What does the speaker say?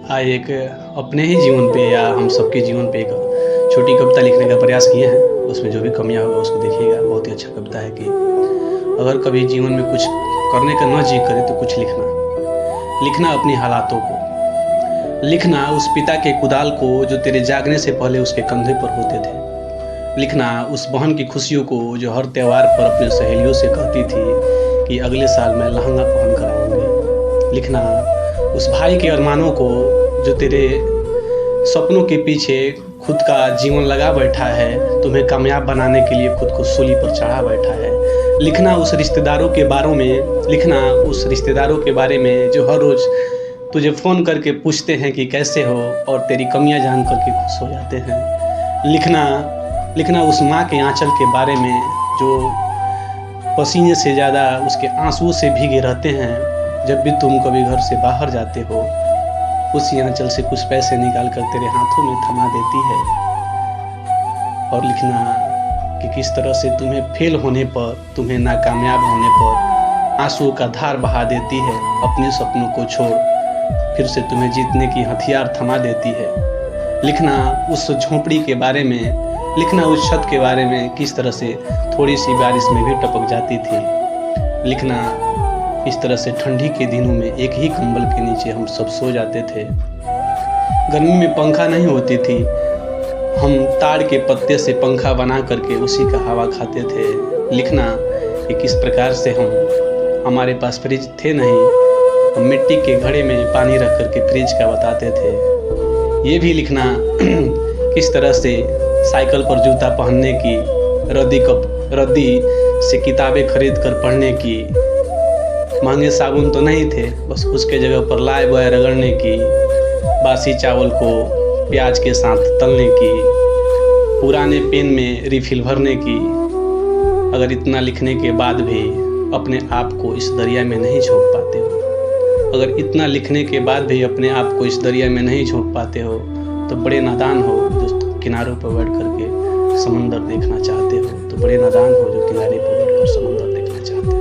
एक अपने ही जीवन पे या हम सबके जीवन पे एक छोटी कविता लिखने का प्रयास किए हैं। उसमें जो भी कमियाँ होगा उसको देखिएगा। बहुत ही अच्छा कविता है कि अगर कभी जीवन में कुछ करने का न जी करे तो कुछ लिखना अपनी हालातों को, लिखना उस पिता के कुदाल को जो तेरे जागने से पहले उसके कंधे पर होते थे, लिखना उस बहन की खुशियों को जो हर त्योहार पर अपने सहेलियों से कहती थी कि अगले साल मैं लहंगा पहन कर आऊँगी, लिखना उस भाई के अरमानों को जो तेरे सपनों के पीछे खुद का जीवन लगा बैठा है, तुम्हें कामयाब बनाने के लिए खुद को सूली पर चढ़ा बैठा है, लिखना उस रिश्तेदारों के बारे में, लिखना उस रिश्तेदारों के बारे में जो हर रोज़ तुझे फ़ोन करके पूछते हैं कि कैसे हो और तेरी कमियां जान करके खुश हो जाते हैं, लिखना उस माँ के आंचल के बारे में जो पसीने से ज़्यादा उसके आंसुओं से भीगे रहते हैं जब भी तुम कभी घर से बाहर जाते हो, उसी आंचल से कुछ पैसे निकाल कर तेरे हाथों में थमा देती है। और लिखना कि किस तरह से तुम्हें फेल होने पर, तुम्हें नाकामयाब होने पर आंसुओं का धार बहा देती है, अपने सपनों को छोड़ फिर से तुम्हें जीतने की हथियार थमा देती है। लिखना उस झोंपड़ी के बारे में, लिखना उस छत के बारे में किस तरह से थोड़ी सी बारिश में भी टपक जाती थी, लिखना इस तरह से ठंडी के दिनों में एक ही कंबल के नीचे हम सब सो जाते थे, गर्मी में पंखा नहीं होती थी, हम ताड़ के पत्ते से पंखा बना करके उसी का हवा खाते थे। लिखना कि किस प्रकार से हमारे पास फ्रिज थे नहीं, हम मिट्टी के घड़े में पानी रख करके फ्रिज का बताते थे। ये भी लिखना किस तरह से साइकिल पर जूता पहनने की, रद्दी से किताबें खरीद कर पढ़ने की, महंगे साबुन तो नहीं थे, बस उसके जगह पर लाए बॉय रगड़ने की, बासी चावल को प्याज के साथ तलने की, पुराने पेन में रिफिल भरने की। अगर इतना लिखने के बाद भी अपने आप को इस दरिया में नहीं झोंक पाते हो, अगर इतना लिखने के बाद भी अपने आप को इस दरिया में नहीं झोंक पाते हो तो बड़े नादान हो जो किनारों पर बैठ करके समंदर देखना चाहते हो, तो बड़े नादान हो जो किनारे पर बैठकर समंदर देखना चाहते हो।